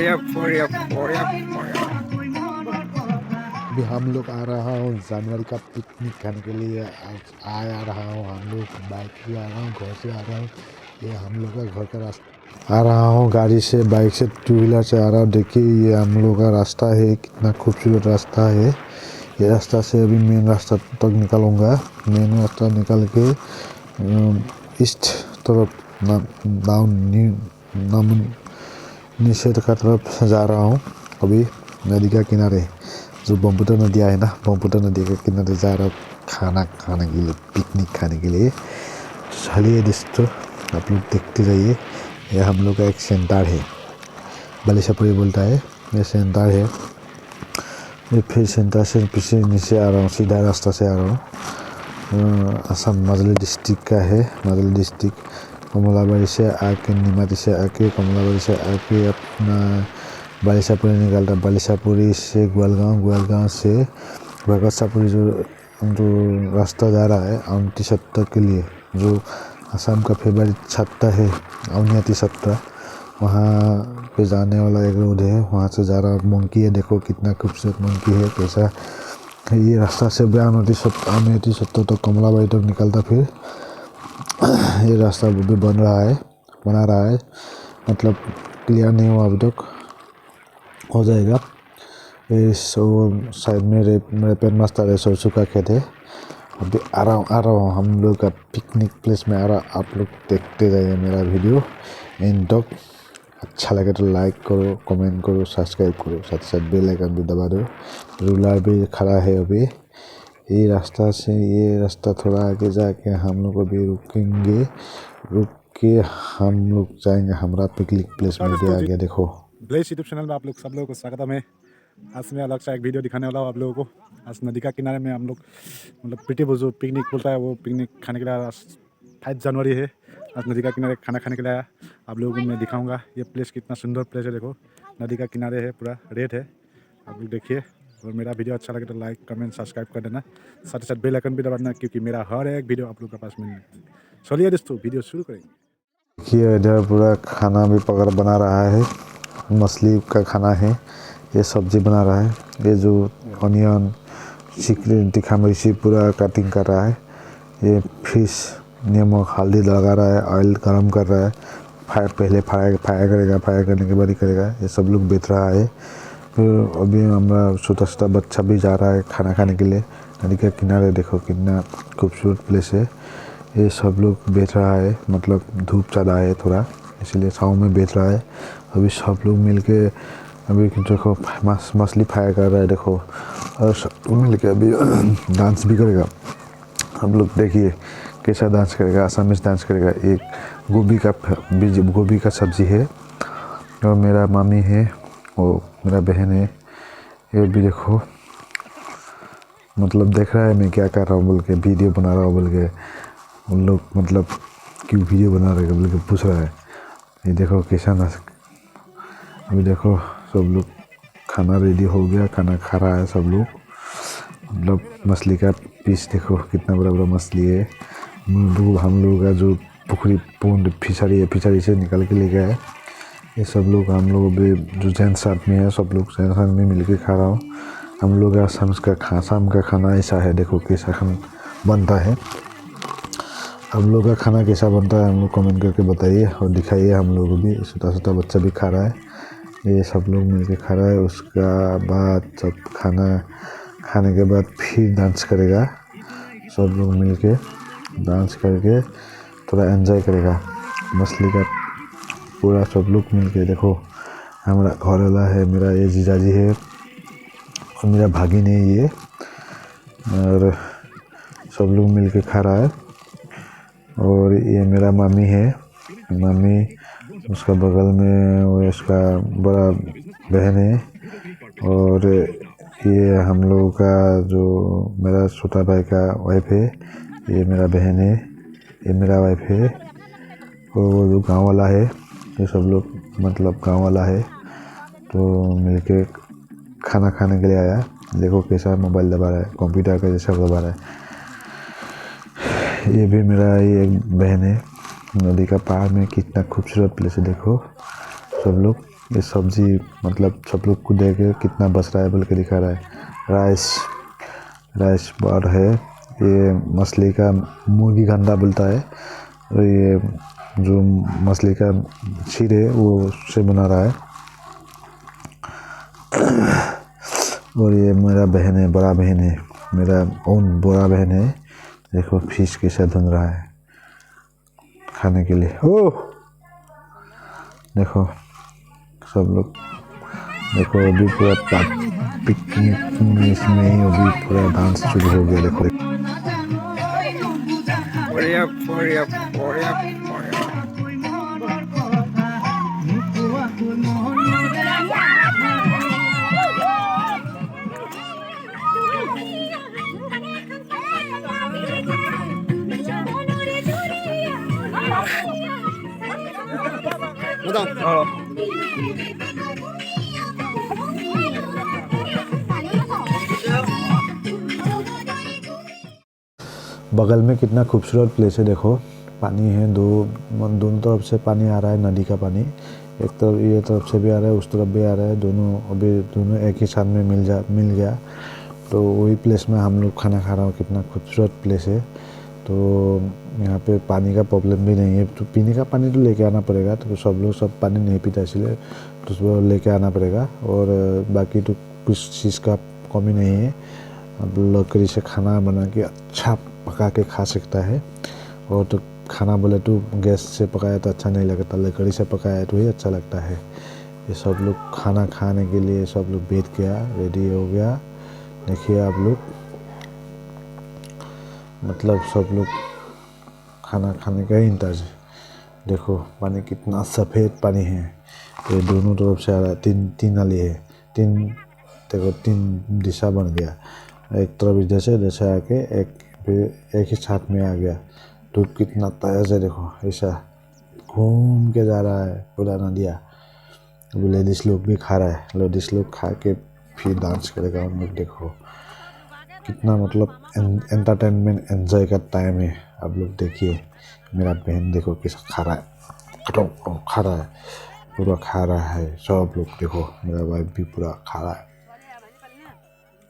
अभी हम लोग आ रहा हूँ जनवरी का पिकनिक खाने के लिए। आज आ रहा हूँ हम लोग बाइक से आ रहा हूँ, घर से आ रहा हूँ। ये हम लोग का घर का रास्ता आ रहा हूँ, गाड़ी से, बाइक से, टू व्हीलर से आ रहा हूँ। देखिए ये हम लोग का रास्ता है, कितना खूबसूरत रास्ता है। ये रास्ता से अभी मेन रास्ता तक निकलूँगा। मेन रास्ता निकल के ईस्ट तरफ निषेध का तरफ जा रहा हूँ। अभी नदी का किनारे जो ब्रह्मपुत्र नदी है ना, ब्रह्मपुत्र नदी के किनारे जा रहा हूँ खाना खाने के लिए, पिकनिक खाने के लिए। चलिए दोस्तों, आप लोग देखते रहिए। ये हम लोग का एक सेंटर है, बालिशापुरी बोलता है, ये सेंटर है। ये फिर सेंटर से पीछे नीचे आ रहा हूँ, सीधा रास्ता से आ रहा हूँ। असम मजली डिस्ट्रिक्ट का है, मजली डिस्ट्रिक्ट। कमलाबाड़ी से आके, निमाती से आके, कमलाबाड़ी से आके अपना बालिशापुरी निकलता है। बालिशापुरी से ग्वालगांव, ग्वालगांव से बरकतसापुरी जो रास्ता जा रहा है अवंती सत्ता के लिए, जो असम का फेवरेट छत्ता है अवनियाती सत्ता, वहाँ पे जाने वाला एक रोड है। वहाँ से जा रहा मंकी है, देखो कितना खूबसूरत मंकी है, कैसा ये रास्ता से अवनियाती सत्ता तो कमलाबाड़ी तक निकलता। फिर ये रास्ता भी बना रहा है, मतलब क्लियर नहीं हुआ अभी तक, हो जाएगा। इस साइड में मेरे पेन मास्टर है, सरसों का खेत है। अभी आ रहा हूँ हम लोग का पिकनिक प्लेस में आ रहा। आप लोग देखते रहिए मेरा वीडियो एंड तक। अच्छा लगे तो लाइक करो, कमेंट करो, सब्सक्राइब करो, साथ साथ बेल आइकन भी दबा दो। रूलर भी खड़ा है अभी। ये रास्ता थोड़ा आगे जाके हम लोग अभी रुकेंगे, रुक के हम लोग जाएंगे हमारा पिकनिक प्लेस में। भी आ गया देखो। ब्लेस यूट्यूब चैनल में आप लोग सब लोगों को स्वागत है। आज मैं अलग सा एक वीडियो दिखाने वाला हूँ आप लोगों को। आज नदी का किनारे में हम लोग, मतलब प्रीति जो पिकनिक बोलता है, वो पिकनिक खाने के लिए 5 जनवरी है। आज नदी का किनारे खाना खाने के लिए आया। आप लोगों को मैं दिखाऊंगा ये प्लेस, कितना सुंदर प्लेस है। देखो नदी का किनारे है, पूरा रेड है, आप लोग देखिए। और मेरा वीडियो अच्छा लगे तो लाइक कमेंट सब्सक्राइब कर देना, साथ ही साथ बेल आइकन भी दबा देना, क्योंकि मेरा हर एक वीडियो आप लोग के पास मिलने। चलिए दोस्तों वीडियो शुरू करेंगे। देखिए इधर पूरा खाना भी बना रहा है, मछली का खाना है। ये सब्जी बना रहा है, ये जो ऑनियन चिकन तीखा मिर्ची पूरा कटिंग कर रहा है। ये फिश नमक हल्दी लगा रहा है, ऑयल गरम कर रहा है। पहले फ्राई करेगा, फ्राई करने के बाद ही करेगा। ये सब लोग बेच रहा है। फिर अभी हमारा छोटा बच्चा भी जा रहा है खाना खाने के लिए। नदी के किनारे देखो कितना खूबसूरत प्लेस है। ये सब लोग बेच रहा है, मतलब धूप ज़्यादा है थोड़ा, इसलिए छाँव में बेच रहा है। अभी सब लोग मिलके अभी देखो मछली फ्राई कर रहा है, देखो। और सब लोग मिलके अभी डांस भी करेगा। हम लोग देखिए कैसा डांस करेगा, असमीज डांस करेगा। एक गोभी का सब्जी है, और मेरा मामी है, वो मेरा बहन है। ये भी देखो, मतलब देख रहा है मैं क्या कर रहा हूँ बोल के, वीडियो बना रहा हूँ बोल के। उन लोग मतलब क्यों वीडियो बना रहे बोल के पूछ रहा है। ये देखो कैसा ना, अभी देखो सब लोग खाना रेडी हो गया, खाना खा रहा है सब लोग। मतलब मछली का पीस देखो कितना बड़ा बड़ा मछली है। हम लोग का जो पुखरी पोंड फिशरी है, फिशरी से निकल के ले गया है। ये सब लोग, हम लोग अभी जो जेंट्स आदमी है, सब लोग जेंट्स आदमी मिल के खा रहा हूँ। हम लोग का शाम का खाना ऐसा है, देखो कैसा खाना बनता है। हम लोग का खाना कैसा बनता है हम लोग कमेंट करके बताइए और दिखाइए। हम लोग भी छोटा बच्चा भी खा रहा है, ये सब लोग मिलके खा रहा है। उसका बाद सब खाना खाने के बाद फिर डांस करेगा, सब लोग मिलके डांस करके थोड़ा एंजॉय करेगा मछली का पूरा। सब लोग मिलके देखो, हमारा घर वाला है, मेरा ये जीजाजी है, और मेरा भागिन है ये, और सब लोग मिलके खा रहा है। और ये मेरा मामी है, मामी, उसका बगल में वो इसका बड़ा बहन है। और ये हम लोगों का जो मेरा छोटा भाई का वाइफ है, ये मेरा बहन है, ये मेरा वाइफ है। और वो जो गांव वाला है, ये सब लोग मतलब गांव वाला है, तो मिलके खाना खाने के लिए आया। देखो कैसा मोबाइल दबा रहा है, कंप्यूटर का जैसा दबा रहा है। ये भी मेरा ये एक बहन है। नदी का पार में कितना खूबसूरत प्लेस है, देखो सब लोग ये सब्जी मतलब सब लोग को दे के कितना बच रहा है बोल के दिखा रहा है। राइस बार है, ये मछली का मुर्गी घंटा बोलता है, और ये जो मछली का छीर है वो से बना रहा है। और ये मेरा बहन है, बड़ा बहन है, मेरा ओन बड़ा बहन है। देखो फिश कैसे धुन रहा है खाने के लिए। ओ देखो सब लोग, देखो अभी पूरा पिकनिक में इसमें ही अभी पूरा डांस शुरू हो गया। देखो बगल में कितना खूबसूरत प्लेस है। देखो पानी है, दोनों तरफ से पानी आ रहा है, नदी का पानी एक तरफ, ये तरफ से भी आ रहा है, उस तरफ भी आ रहा है। दोनों एक ही साथ में मिल गया। तो वही प्लेस में हम लोग खाना खा रहा हूँ। कितना खूबसूरत प्लेस है। तो यहाँ पे पानी का प्रॉब्लम भी नहीं है। तो पीने का पानी तो लेके आना पड़ेगा, तो सब लोग सब पानी नहीं पीता, इसलिए तो उसको लेके आना पड़ेगा। और बाकी तो कुछ चीज़ का कमी नहीं है। अब लकड़ी से खाना बना के अच्छा पका के खा सकता है। और तो खाना बोले तो गैस से पकाया तो अच्छा नहीं लगता, लकड़ी से पकाया तो ही अच्छा लगता है। ये सब लोग खाना खाने के लिए सब लोग बैठ गया, रेडी हो गया। देखिए आप लोग, मतलब सब लोग खाना खाने का ही इंतजार। देखो पानी कितना सफ़ेद पानी है। ये दोनों तरफ से आ रहा है, तीन नाली है, तीन दिशा बन गया। एक तरफ इधर से आके एक ही साथ में आ गया। धूप कितना तेज है, देखो ऐसा घूम के जा रहा है पूरा नदिया। अब लेडीज लोग भी खा रहा है, लेडीज लोग खा के फिर डांस करेगा उन लोग। देखो कितना मतलब एंटरटेनमेंट एंजॉय का टाइम है। आप लोग देखिए, मेरा बहन देखो कैसा खा रहा है, पूरा खा रहा है। सब लोग देखो, मेरा वाइफ भी पूरा खा रहा है।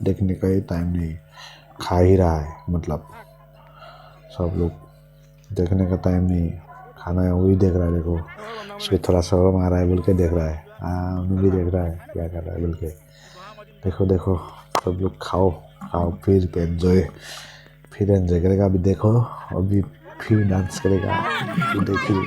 देखने का ही टाइम नहीं, खा ही रहा है। मतलब सब लोग देखने का टाइम नहीं, खाना है वही देख रहा है। देखो उसके थोड़ा शर्म आ रहा है बोल के देख रहा है। हाँ उन्हें भी देख रहा है क्या कर रहा है बोल के। देखो सब लोग खाओ फिर एंजॉय करेगा। अभी देखो अभी फिर डांस करेगा, फिर देखिए।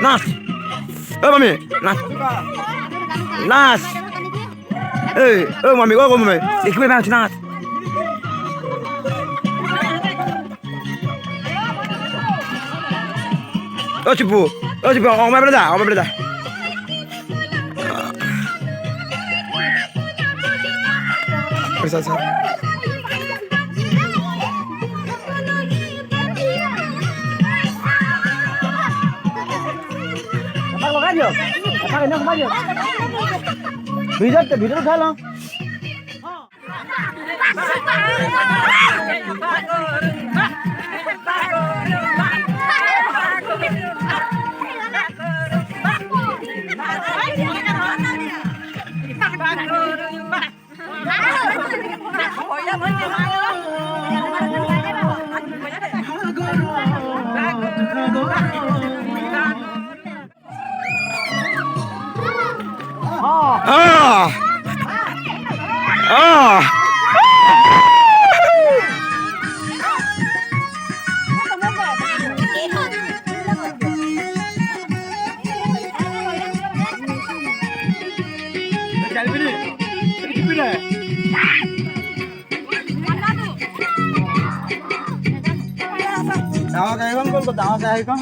Nas. Mami, Nas. Mami, mami. Ikut Nas. Cipu, orang berada. Bersama. ভিতরে উঠালো Dawa kayak kan,